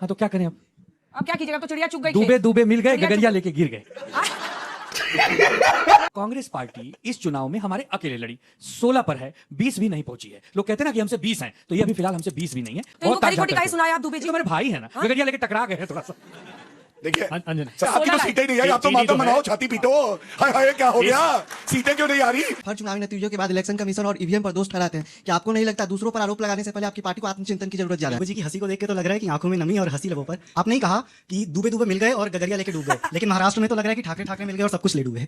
हाँ तो क्या करें अब क्या कीजिएगा? तो चिड़िया चुग गई डूबे खेत। डूबे मिल गए, चिड़िया गगरिया चुग- लेके गिर गए। कांग्रेस पार्टी इस चुनाव में हमारे अकेले लड़ी, 16 पर है, 20 भी नहीं पहुंची है। लोग कहते हैं ना कि हमसे 20 हैं, तो ये अभी फिलहाल हमसे 20 भी नहीं है। तो इनको खरी खोटी काहे सुनाया आप दुबे ये जी? तो मेरे भाई है ना, गगरिया लेके टकरा गए हैं थोड़ा सा। देखिए अंजना आपकी तो सीटें नहीं आई, आप तो माता मनाओ, छाती पीटो। हाय हाय क्या हो गया, सीटें क्यों नहीं आ रही? हर चुनावी नतीजों के बाद इलेक्शन कमीशन और ईवीएम पर दोष ठहराते हैं। क्या आपको नहीं लगता दूसरों पर आरोप लगाने से पहले आपकी पार्टी को आत्मचिंतन की जरूरत ज्यादा है? जी की हंसी को देख के तो लग रहा है कि आंखों में नमी और हंसी लबों पर। आपने ही कहा कि दुबे दुबे मिल गए और गगरिया लेके डूब गए, लेकिन महाराष्ट्र में तो लग रहा है कि ठाकरे ठाकरे मिल गए और सब कुछ ले डूबे।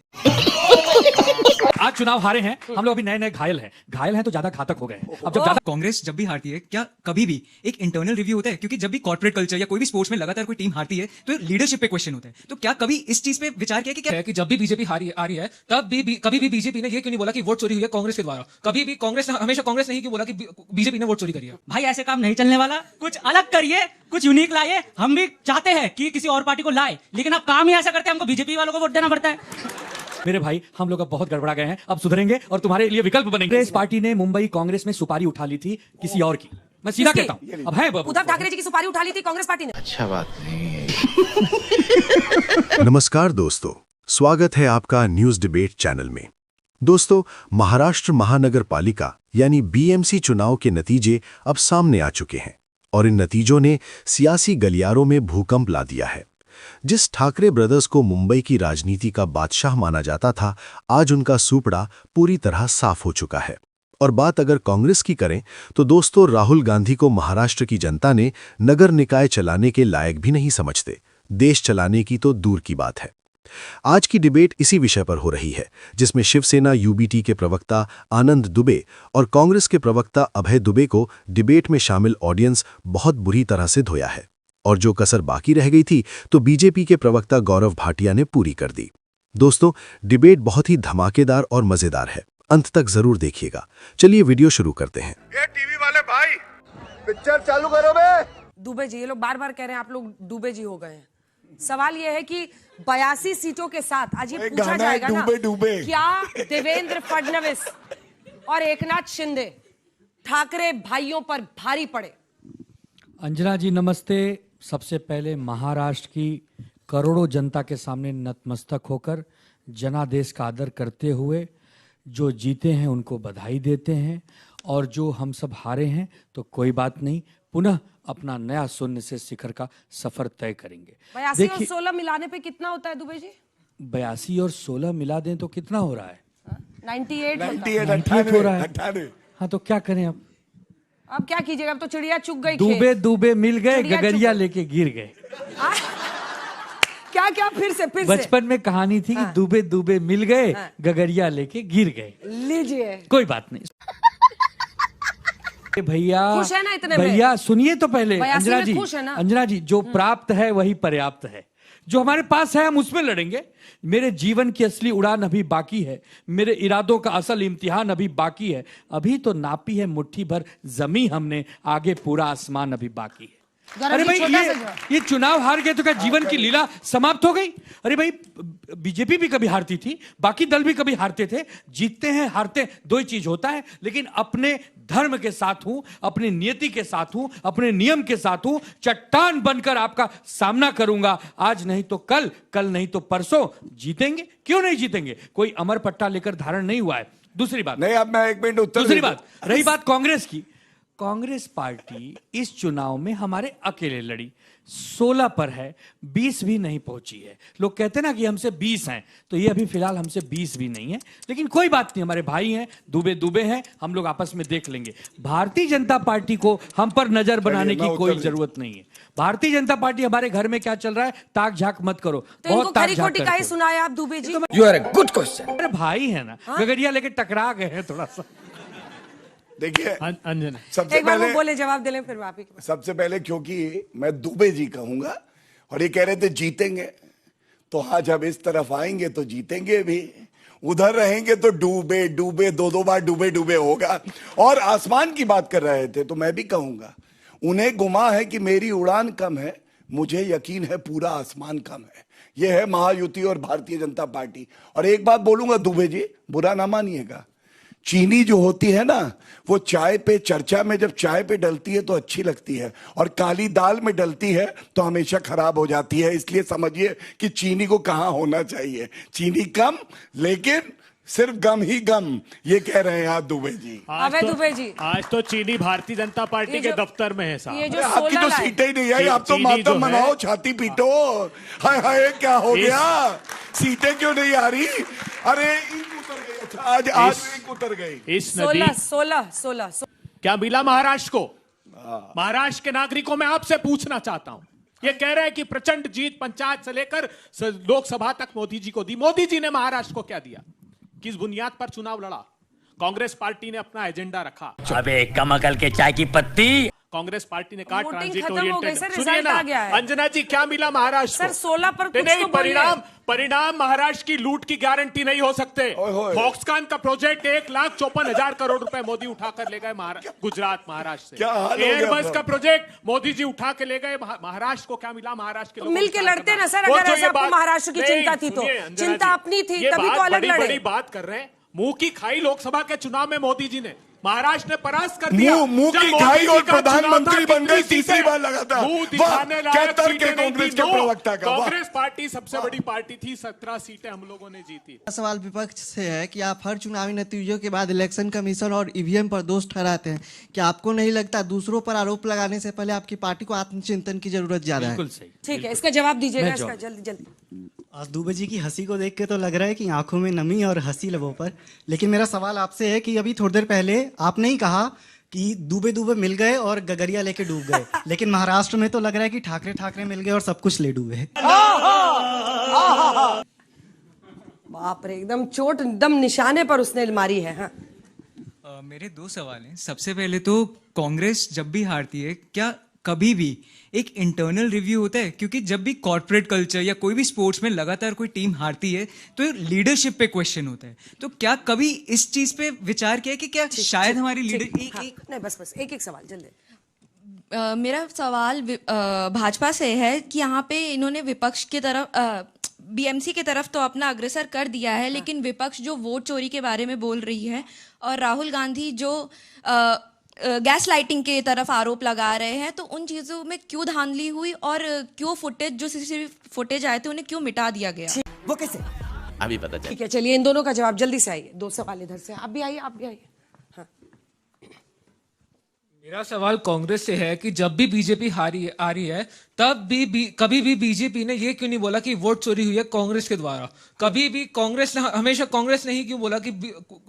आज चुनाव हारे हैं हम लोग, अभी नए नए घायल हैं तो ज्यादा घातक हो गए हैं। अब जब ज्यादा कांग्रेस जब भी हारती है, क्या कभी भी एक इंटरनल रिव्यू होता है? क्योंकि जब भी कॉर्पोरेट कल्चर या कोई भी स्पोर्ट्स में लगातार कोई टीम हारती है तो लीडरशिप पे क्वेश्चन होता है। तो क्या कभी इस चीज पे विचार किया कि क्या है कि जब भी बीजेपी आ रही है तब भी कभी भी बीजेपी ने ये क्यों नहीं बोला कि वोट चोरी हुई है कांग्रेस के द्वारा? कभी भी हमेशा कांग्रेस ने ही क्यों बोला कि बीजेपी ने वोट चोरी करी है? भाई ऐसे काम नहीं चलने वाला, कुछ अलग करिए, कुछ यूनिक लाइए। हम भी चाहते हैं कि किसी और पार्टी को लाए, लेकिन अब काम ही ऐसा करते हैं, हमको बीजेपी वालों को वोट देना पड़ता है। मेरे भाई हम लोग अब बहुत गड़बड़ा गए हैं, अब सुधरेंगे और तुम्हारे लिए विकल्प बनेंगे। इस पार्टी ने मुंबई कांग्रेस में सुपारी उठा ली थी किसी और की, मैं सीधा किसकी? कहता हूं। अब है उद्धव ठाकरे जी की सुपारी उठा ली थी कांग्रेस पार्टी ने। अच्छा बात नहीं। नमस्कार दोस्तों, स्वागत है आपका न्यूज डिबेट चैनल में। दोस्तों, महाराष्ट्र महानगर पालिका यानी बीएमसी चुनाव के नतीजे अब सामने आ चुके हैं और इन नतीजों ने सियासी गलियारों में भूकंप ला दिया है। जिस ठाकरे ब्रदर्स को मुंबई की राजनीति का बादशाह माना जाता था, आज उनका सूपड़ा पूरी तरह साफ हो चुका है। और बात अगर कांग्रेस की करें तो दोस्तों, राहुल गांधी को महाराष्ट्र की जनता ने नगर निकाय चलाने के लायक भी नहीं समझते, देश चलाने की तो दूर की बात है। आज की डिबेट इसी विषय पर हो रही है, जिसमें शिवसेना यूबीटी के प्रवक्ता आनंद दुबे और कांग्रेस के प्रवक्ता अभय दुबे को डिबेट में शामिल ऑडियंस बहुत बुरी तरह से धोया है और जो कसर बाकी रह गई थी तो बीजेपी के प्रवक्ता गौरव भाटिया ने पूरी कर दी। दोस्तों, डिबेट बहुत ही धमाकेदार और मजेदार है, अंत तक जरूर देखिएगा। चलिए वीडियो शुरू करते हैं। ये टीवी वाले भाई पिक्चर चालू करो बे। दुबे जी, ये लोग बार बार कह रहे हैं आप लोग दुबे जी हो गए हैं। सवाल ये है कि 82 सीटों के साथ आज ये पूछा जाएगा ना, डूबे। क्या देवेंद्र फडणवीस और एकनाथ शिंदे ठाकरे भाइयों पर भारी पड़े? अंजना जी नमस्ते। सबसे पहले महाराष्ट्र की करोड़ों जनता के सामने नतमस्तक होकर जनादेश का आदर करते हुए जो जीते हैं उनको बधाई देते हैं और जो हम सब हारे हैं तो कोई बात नहीं, पुनः अपना नया शून्य से शिखर का सफर तय करेंगे। 82 और 16 मिलाने पे कितना होता है दुबे जी? 82 और 16 मिला दें तो कितना हो रहा है? 98 होता है। 98 हो रहा है। 98। हाँ तो क्या करें अब क्या कीजिएगा? अब तो चिड़िया चुग गई डूबे खेत। डूबे मिल गए, चिड़िया गगरिया चुग- लेके गिर गए। क्या क्या फिर से बचपन में कहानी थी कि हाँ। डूबे डूबे मिल गए, हाँ। गगरिया लेके गिर गए। लीजिए। कोई बात नहीं भैया, खुश है ना इतने में? भैया सुनिए तो पहले 82 अंजना में जी, खुश है ना? अंजना जी, जो प्राप्त है वही पर्याप्त है। जो हमारे पास है हम उसमें लड़ेंगे। मेरे जीवन की असली उड़ान अभी बाकी है, मेरे इरादों का असल इम्तिहान अभी बाकी है। अभी तो नापी है मुट्ठी भर जमी हमने, आगे पूरा आसमान अभी बाकी है। अरे भाई ये चुनाव हार गए तो क्या जीवन की लीला समाप्त हो गई? अरे भाई बीजेपी भी कभी हारती थी, बाकी दल भी कभी हारते थे। जीतते हैं हारते हैं, दो ही चीज होता है, लेकिन अपने धर्म के साथ हूं, अपनी नियति के साथ हूं, अपने नियम के साथ हूं। चट्टान बनकर आपका सामना करूंगा, आज नहीं तो कल, कल नहीं तो परसों। जीतेंगे, क्यों नहीं जीतेंगे? कोई अमर पट्टा लेकर धारण नहीं हुआ है। दूसरी बात नहीं, अब मैं एक मिनट उत्तर दूसरी दे दूं। बात रही बात कांग्रेस की। कांग्रेस पार्टी इस चुनाव में हमारे अकेले लड़ी, 16 पर है, 20 भी नहीं पहुंची है। लोग कहते हैं ना कि हमसे 20 हैं, तो ये अभी फिलहाल हमसे 20 भी नहीं है, लेकिन कोई बात नहीं, हमारे भाई हैं, दुबे दुबे हैं, हम लोग आपस में देख लेंगे। भारतीय जनता पार्टी को हम पर नजर बनाने की कोई जरूरत नहीं है। भारतीय जनता पार्टी हमारे घर में क्या चल रहा है ताक झाक मत करो। तो इनको खरी खोटी काहे सुनाया आप Dubey ji? You are a good question. अरे भाई है ना, गगरिया लेके टकरा गए हैं थोड़ा सा। देखिए अंजना सबसे एक बार वो पहले बोले, जवाब दे लें फिर आप ही। सबसे पहले क्योंकि मैं दुबे जी कहूंगा और ये कह रहे थे जीतेंगे, तो हाँ जब इस तरफ आएंगे तो जीतेंगे भी, उधर रहेंगे तो डूबे डूबे दो बार डूबे डूबे होगा। और आसमान की बात कर रहे थे तो मैं भी कहूंगा, उन्हें गुमा है कि मेरी उड़ान कम है, मुझे यकीन है पूरा आसमान कम है। यह है महायुति और भारतीय जनता पार्टी। और एक बात बोलूंगा दुबे जी, बुरा ना मानिएगा, चीनी जो होती है ना, वो चाय पे, चर्चा में जब चाय पे डलती है तो अच्छी लगती है, और काली दाल में डलती है तो हमेशा खराब हो जाती है। इसलिए समझिए कि चीनी को कहां होना चाहिए। चीनी कम, लेकिन सिर्फ गम ही गम, ये कह रहे हैं आप दुबे जी। अबे दुबे जी, आज तो चीनी भारतीय जनता पार्टी के दफ्तर में है साहब। ये जो आपकी तो 16 सीटें ही नहीं आई, आप तो चीनी मातम जो है- मनाओ, छाती पीटो। हाय हाय, क्या हो गया? सीटें क्यों नहीं आ रही? अरे इंक उतर गई। अच्छा, आज इंक उतर गई। इस नदी 16 क्या मिला महाराष्ट्र को? महाराष्ट्र के नागरिकों में आपसे पूछना चाहता हूं, ये कह रहे हैं कि प्रचंड जीत पंचायत से लेकर लोकसभा तक मोदी जी को दी। मोदी जी ने महाराष्ट्र को क्या दिया? किस बुनियाद पर चुनाव लड़ा? कांग्रेस पार्टी ने अपना एजेंडा रखा। अबे कमकल के चाय की पत्ती। कांग्रेस पार्टी ने कहा वोटिंग ट्रांजिट खत्म हो गई ओरिएंटेड। सर, सुनिए रिजल्ट ना आ गया है। अंजना जी, क्या मिला महाराष्ट्र सर को? 16 पर कुछ नहीं, तो बोलिए। परिणाम महाराष्ट्र की लूट की गारंटी नहीं हो सकते। ओए होए। फॉक्सकॉन का प्रोजेक्ट 1,54,000 करोड़ रुपए मोदी उठा कर ले गए गुजरात महाराष्ट्र से। क्या हाल हो गया एयरबस था? का प्रोजेक्ट मोदी जी उठा के ले गए महाराष्ट्र को। क्या मिला महाराष्ट्र के तो लोगों को? मिलके लड़ते ना सर, वो अगर जो ऐसे ये आपको बात- महाराष्ट्र की नहीं, चिंता थी तो। सुनिए अंजना चिंता जी, अपनी थी, ये तभी तो बात अलग बड़ी लड़े। बड़ी बात कर रहे हैं। मुंह की खाई लोकसभा के चुनाव में मोदी जी ने महाराष्ट्र ने परास्त कर दिया। मुंह जब की मोदी खाई जी और का प्रधानमंत्री चुनाव था, बन गए, कितनी तीसरी सीटें? बार लगातार। मुंह वाह, दिखाने क्या लायक तर्क सीटें है नहीं कांग्रेस थी। के नो, प्रवक्ता का? वाह। कांग्रेस पार्टी सबसे बड़ी पार्टी थी, 17 सीटें हम लोगों ने जीती। सवाल विपक्ष से है कि आप हर चुनावी नतीजों के बाद इलेक्शन कमीशन और ईवीएम पर दोष ठहराते हैं। क्या आपको नहीं लगता दूसरों पर आरोप लगाने से पहले आपकी पार्टी को आत्मचिंतन की जरूरत ज्यादा है? बिल्कुल सही। ठीक है, इसका जवाब दीजिएगा, मैं इसका जवाब- जल्दी जल्दी। आज दुबे जी की हंसी को देख के तो लग रहा है कि आंखों में नमी और हंसी लबों पर। लेकिन मेरा सवाल आपसे है कि अभी थोड़ी देर पहले आपने ही कहा कि दुबे दुबे मिल गए और गगरिया लेके डूब गए, लेकिन महाराष्ट्र में तो लग रहा है कि ठाकरे मिल गए और सब कुछ ले डूबे। बाप रे, एकदम चोट एकदम निशाने पर उसने मारी है। हाँ, मेरे दो सवाल हैं। सबसे पहले तो कांग्रेस जब भी हारती है, क्या कभी भी एक इंटरनल रिव्यू होता है? क्योंकि जब भी कॉर्पोरेट कल्चर या कोई भी स्पोर्ट्स में लगातार कोई टीम हारती है तो लीडरशिप पे क्वेश्चन होता है। तो क्या कभी इस चीज पे विचार किया कि क्या शायद हमारी लीडर हाँ, नहीं बस एक सवाल जल्दी। मेरा सवाल भाजपा से है कि यहाँ पे इन्होंने विपक्ष की तरफ बीएमसी की तरफ तो अपना अग्रसर कर दिया है, लेकिन विपक्ष जो वोट चोरी के बारे में बोल रही है और राहुल गांधी जो गैस लाइटिंग की तरफ आरोप लगा रहे हैं, तो उन चीजों में क्यों धांधली हुई और क्यों फुटेज जो सीसीटीवी फुटेज आए थे उन्हें क्यों मिटा दिया गया? वो कैसे? अभी पता चल। ठीक है, चलिए इन दोनों का जवाब जल्दी से आइए। दो सवाल इधर से, आप भी आइए। हाँ, मेरा सवाल कांग्रेस से है कि जब भी बीजेपी आ रही है तब भी कभी भी बीजेपी ने ये क्यों नहीं बोला कि वोट चोरी हुई है कांग्रेस के द्वारा? कभी भी हमेशा कांग्रेस ने ही क्यों बोला कि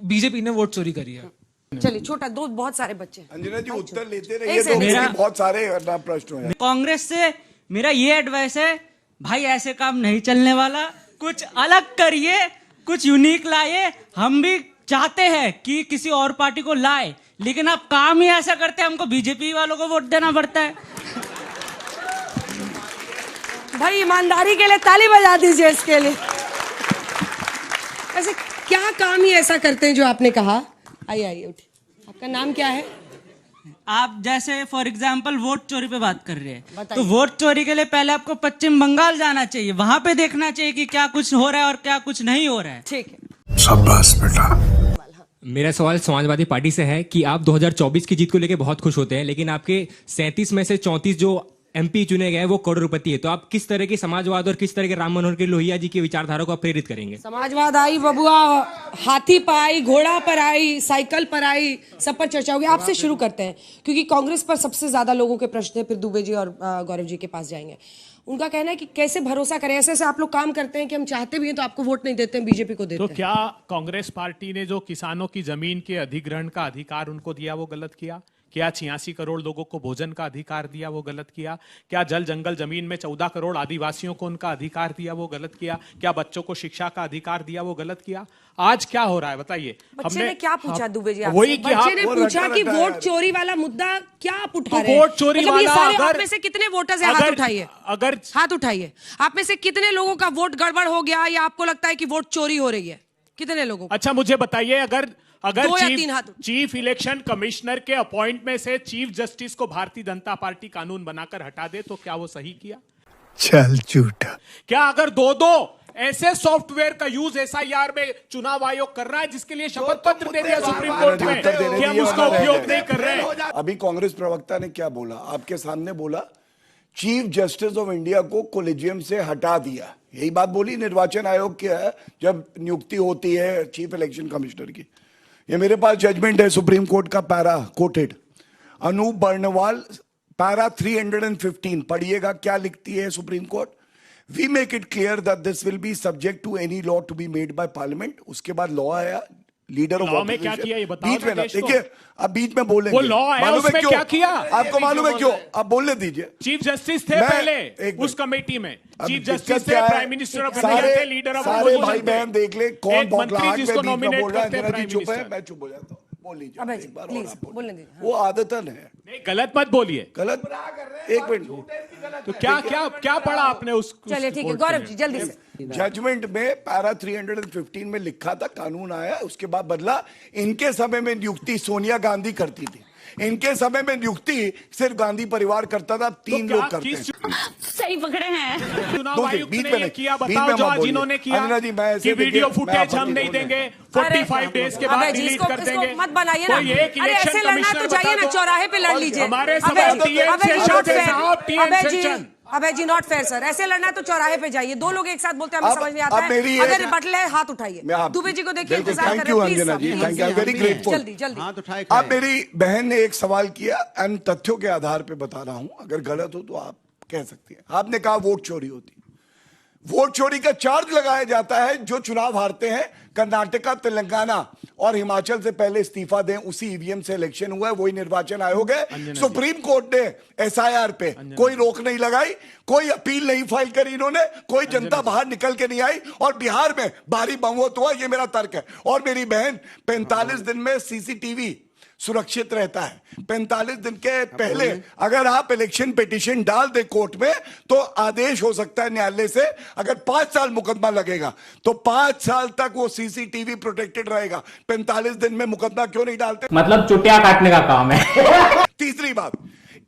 बीजेपी ने वोट चोरी करी है? चलिए छोटा दो, बहुत सारे बच्चे हैं। अंजना जी उत्तर लेते एक रहिए, से तो मेरा- बहुत सारे प्रश्न हैं। कांग्रेस से मेरा ये एडवाइस है, भाई ऐसे काम नहीं चलने वाला, कुछ अलग करिए, कुछ यूनिक लाइए। हम भी चाहते हैं कि किसी और पार्टी को लाए, लेकिन आप काम ही ऐसा करते हैं, हमको बीजेपी वालों को वोट देना पड़ता है। भाई ईमानदारी के लिए ताली बजा दीजिए इसके लिए। ऐसे क्या काम ही ऐसा करते हैं जो आपने कहा? आइए उठिए। आपका नाम क्या है? आप जैसे फॉर एग्जाम्पल वोट चोरी पे बात कर रहे हैं, बताइए। तो वोट चोरी के लिए पहले आपको पश्चिम बंगाल जाना चाहिए, वहां पे देखना चाहिए कि क्या कुछ हो रहा है और क्या कुछ नहीं हो रहा है। ठीक है, शाबाश बेटा। मेरा सवाल समाजवादी पार्टी से है कि आप 2024 की जीत को लेकर बहुत खुश होते हैं, लेकिन आपके 37 में से 34 जो एमपी चुने गए वो करोड़पति है। तो आप किस तरह के समाजवाद और किस तरह के राम मनोहर के लोहिया जी की विचारधारा को आप प्रेरित करेंगे? समाजवाद आई बबुआ, हाथी पर आई, घोड़ा पर आई, साइकिल पर आई, सब पर चर्चा होगी। आपसे शुरू करते हैं क्योंकि कांग्रेस पर सबसे ज्यादा लोगों के प्रश्न है, फिर दुबे जी और गौरव जी के पास जाएंगे। उनका कहना है कि कैसे भरोसा करें, ऐसे आप लोग काम करते हैं कि हम चाहते भी हैं तो आपको वोट नहीं देते हैं, बीजेपी को देते तो हैं। क्या कांग्रेस पार्टी ने जो किसानों की जमीन के अधिग्रहण का अधिकार उनको दिया वो गलत किया? क्या 86 करोड़ लोगों को भोजन का अधिकार दिया वो गलत किया? क्या जल जंगल जमीन में 14 करोड़ आदिवासियों को उनका अधिकार दिया वो गलत किया? क्या बच्चों को शिक्षा का अधिकार दिया वो गलत किया? आज क्या हो रहा है बताइए? बच्चे ने क्या पूछा दुबे जी? वही कि बच्चे ने आप- पूछा कि वोट चोरी वाला मुद्दा क्या आप उठा तो रहे हैं? वोट चोरी मतलब ये वाला सारे अगर- आप में से कितने वोटर्स हैं? हाथ उठाइए, अगर हाथ उठाइए। आप में से कितने लोगों का वोट गड़बड़ हो गया या आपको लगता है कि वोट चोरी हो रही है? कितने लोगों को? अच्छा मुझे बताइए, अगर दो या तीन हाथ। चीफ इलेक्शन कमिश्नर के अपॉइंटमेंट से चीफ जस्टिस को भारतीय जनता पार्टी कानून बनाकर हटा दे तो क्या वो सही किया? चल झूठा। क्या अगर दो ऐसे सॉफ्टवेयर का यूज एसआईआर में चुनाव आयोग कर रहा है जिसके लिए शपथ पत्र दे दिया सुप्रीम कोर्ट में कि हम उसका उपयोग नहीं कर रहे हैं। अभी कांग्रेस प्रवक्ता ने क्या बोला, आपके सामने बोला चीफ जस्टिस ऑफ इंडिया को कोलेजियम से हटा दिया। यही बात बोली निर्वाचन आयोग की है जब नियुक्ति होती है चीफ इलेक्शन कमिश्नर की। ये मेरे पास जजमेंट है सुप्रीम कोर्ट का, para quoted, Anoop Barnwal, para 315, पढ़िएगा क्या लिखती है Supreme Court. We make it clear that this will be subject to any law to be made by Parliament. उसके बाद लॉ आया, लीडर ऑफ में क्या किया ये बताओ बीच में ना देखिए, अब बीच में बोलेंगे वो लॉ है, मालूम है उसमें क्यों? क्या किया आपको मालूम है क्यों? आप बोलने दीजिए। चीफ जस्टिस थे पहले उस कमेटी में, चीफ जस्टिस थे, प्राइम मिनिस्टर ऑफ इंडिया थे, लीडर ऑफ सारे भाई बहन देख ले कौन मंत्री जिसको नॉमिनेट करते हैं प्राइम चुप है, मिनिस्टर। मैं चुप हो जाता हूँ। बोल लीजिए अभय एक जी, बार और प्लीज आप बोलिए। बोलने दीजिए। वो आदतन है, नहीं गलत मत बोलिए। गलत एक मिनट, तो क्या पढ़ा आपने उस चलिए ठीक है गौरव जी जल्दी से। जजमेंट में पैरा 315 में लिखा था, कानून आया, उसके बाद बदला। इनके समय में नियुक्ति सोनिया गांधी करती थी, इनके समय में नियुक्ति सिर्फ गांधी परिवार करता था। 3 लोग करते हैं। सही पकड़े हैं। चुनाव आयुक्त बीच ने में ये नहीं, किया, बीच बताओ में जो मत आज बोलिए। इन्होंने किया अंजना जी, मैं ऐसे कि वीडियो देखिए, मैं फुटेज हम आपत्ति नहीं बोलूं। देंगे, 45 डेज के बाद अभय जी, डिलीट इसको कर देंगे। मत बनाइए ना। कोई एक अरे ऐसे इलेक्शन लड़ना है तो कमिश्नर जाइए बता ना, दो। चौराहे पे लड़ लीजिए। हमारे अभय सवाल ji, TN Abhay ji, session not थे fair। साहब, TN Abhay ji, session. Abhay ji not fair sir, ऐसे लड़ना है तो चौराहे पे जाइए। दो लोग एक साथ बोलते हैं हमें अब- समझ नहीं आता अब मेरी है। एक- अगर बटले हाथ उठाइए। दुबे जी को देखिए, इंतजार कर थैंक रहे यू हैं, प्लीज अंजना सर। जी, thank you, I am very grateful. जल्दी जल्दी। अब मेरी बहन ने एक सवाल किया एंड तथ्यों के आधार पे बता रहा हूं, अगर गलत हो तो आप कह सकती हैं। आपने कहा वोट चोरी होती, वोट चोरी का चार्ज लगाया जाता है जो चुनाव हारते हैं। कर्नाटका, तेलंगाना और हिमाचल से पहले इस्तीफा दें, उसी ईवीएम से इलेक्शन हुआ है, वही निर्वाचन आयोग है। सुप्रीम कोर्ट ने एसआईआर पे कोई रोक नहीं लगाई, कोई अपील नहीं फाइल करी इन्होंने, कोई जनता बाहर निकल के नहीं आई और बिहार में भारी बहुमत हुआ। ये मेरा तर्क है। और मेरी बहन 45 दिन में सीसीटीवी सुरक्षित रहता है। 45 दिन के पहले अगर आप इलेक्शन पिटीशन डाल दे कोर्ट में तो आदेश हो सकता है न्यायालय से। अगर 5 साल मुकदमा लगेगा तो 5 साल तक वो सीसीटीवी प्रोटेक्टेड रहेगा। 45 दिन में मुकदमा क्यों नहीं डालते? मतलब चुटिया काटने का काम है। तीसरी बात,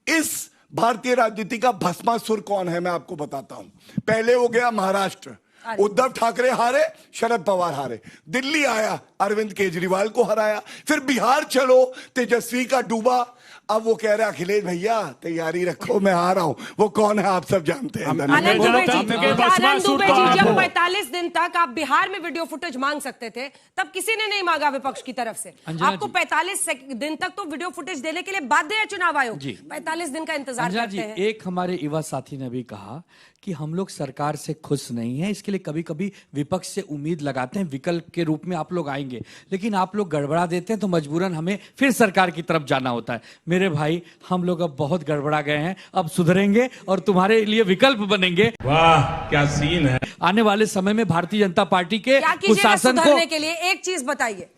इस भारतीय राजनीति का भस्मासुर कौन है मैं आपको बताता हूं। पहले हो गया महाराष्ट्र, उद्धव ठाकरे हारे, शरद पवार हारे। दिल्ली आया, अरविंद केजरीवाल को हराया। फिर बिहार चलो, तेजस्वी का डूबा। अब वो कह रहा है अखिलेश भैया तैयारी रखो, मैं आ रहा हूं। वो कौन है आप सब जानते हैं। आनंद दुबे जी, आनंद दुबे जी, जब 45 दिन तक आप बिहार में वीडियो फुटेज मांग सकते थे तब किसी ने नहीं मांगा विपक्ष की तरफ से। आपको 45 दिन तक तो वीडियो फुटेज देने के लिए बाध्य है चुनाव आयोग। 45 दिन का इंतजार करते हैं। एक हमारे युवा साथी ने भी कहा कि हम लोग सरकार से खुश नहीं है, इसके लिए कभी कभी विपक्ष से उम्मीद लगाते हैं विकल्प के रूप में आप लोग आएंगे, लेकिन आप लोग गड़बड़ा देते हैं तो मजबूरन हमें फिर सरकार की तरफ जाना होता है। मेरे भाई, हम लोग अब बहुत गड़बड़ा गए हैं, अब सुधरेंगे और तुम्हारे लिए विकल्प बनेंगे। वाह क्या सीन है। आने वाले समय में भारतीय जनता पार्टी के क्या कीजिएगा कुशासन को सुधारने के लिए? एक चीज बताइए,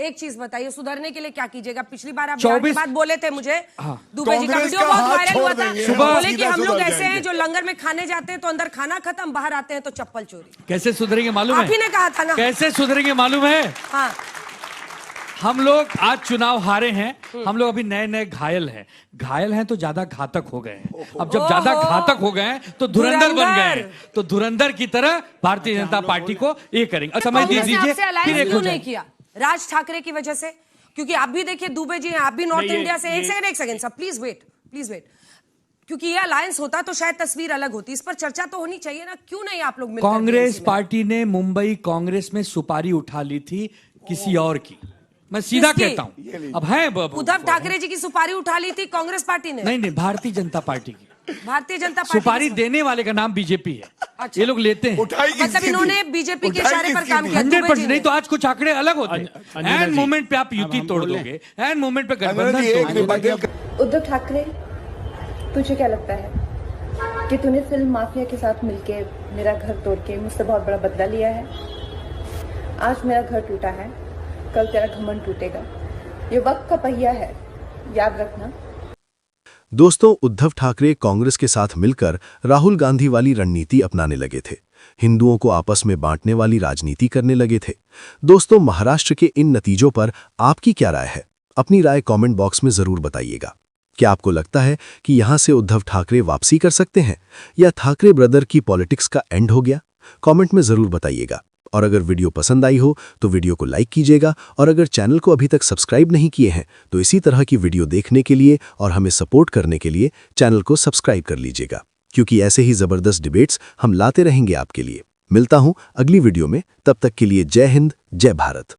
एक चीज बताइए, सुधरने के लिए क्या कीजिएगा? पिछली बार आप बिहार की बात बोले थे मुझे, दुबे जी का वीडियो बहुत वायरल हुआ था। बोले कि हम लोग ऐसे हैं जो लंगर में खाने जाते हैं तो अंदर खाना खत्म, बाहर आते हैं तो चप्पल चोरी। कैसे सुधरेंगे मालूम है? आप ही ने कहा था ना। कैसे सुधरेंगे मालूम है? हाँ। हम लोग आज चुनाव हारे हैं, हम लोग अभी नए नए घायल हैं तो ज्यादा घातक हो गए हैं। अब जब ज्यादा घातक हो गए हैं तो धुरंधर बन गए हैं। तो धुरंधर की तरह भारतीय जनता पार्टी को ये करेंगे। समझ दीजिए फिर एक हो नहीं किया राज ठाकरे की वजह से, क्योंकि आप भी देखिए दुबे जी हैं, आप भी नॉर्थ इंडिया से। एक सेकंड सर, प्लीज वेट, क्योंकि ये अलायंस होता तो शायद तस्वीर अलग होती। इस पर चर्चा तो होनी चाहिए ना, क्यों नहीं आप लोग मिलकर? कांग्रेस पार्टी ने मुंबई कांग्रेस में सुपारी उठा ली थी किसी और की, मैं सीधा कहता हूं। अब है उद्धव ठाकरे जी की सुपारी उठा ली थी कांग्रेस पार्टी ने? नहीं, भारतीय जनता पार्टी की। भारतीय जनता पार्टी सुपारी देने वाले का नाम बीजेपी है। अच्छा। ये लोग लेते हैं। मतलब इन्होंने बीजेपी के इशारे पर काम किया। 100% नहीं तो आज कुछ आंकड़े अलग होते हैं। एंड मोमेंट पे आप युति तोड़ दोगे, एंड मोमेंट पे गठबंधन तोड़ दोगे। उद्धव ठाकरे, तुझे क्या लगता है कि तूने फिल्म माफिया के साथ मिलके मेरा घर तोड़ के मुझसे बहुत बड़ा बदला लिया है? आज मेरा घर टूटा है, कल तेरा घमंड टूटेगा। ये वक्त का पहिया है, याद रखना। दोस्तों, उद्धव ठाकरे कांग्रेस के साथ मिलकर राहुल गांधी वाली रणनीति अपनाने लगे थे। हिंदुओं को आपस में बांटने वाली राजनीति करने लगे थे। दोस्तों, महाराष्ट्र के इन नतीजों पर आपकी क्या राय है? अपनी राय कमेंट बॉक्स में जरूर बताइएगा। क्या आपको लगता है कि यहां से उद्धव ठाकरे वापसी कर सकते हैं या ठाकरे ब्रदर की पॉलिटिक्स का एंड हो गया? कमेंट में ज़रूर बताइएगा। और अगर वीडियो पसंद आई हो तो वीडियो को लाइक कीजिएगा, और अगर चैनल को अभी तक सब्सक्राइब नहीं किए हैं तो इसी तरह की वीडियो देखने के लिए और हमें सपोर्ट करने के लिए चैनल को सब्सक्राइब कर लीजिएगा, क्योंकि ऐसे ही ज़बरदस्त डिबेट्स हम लाते रहेंगे आपके लिए। मिलता हूं अगली वीडियो में, तब तक के लिए जय हिंद, जय भारत।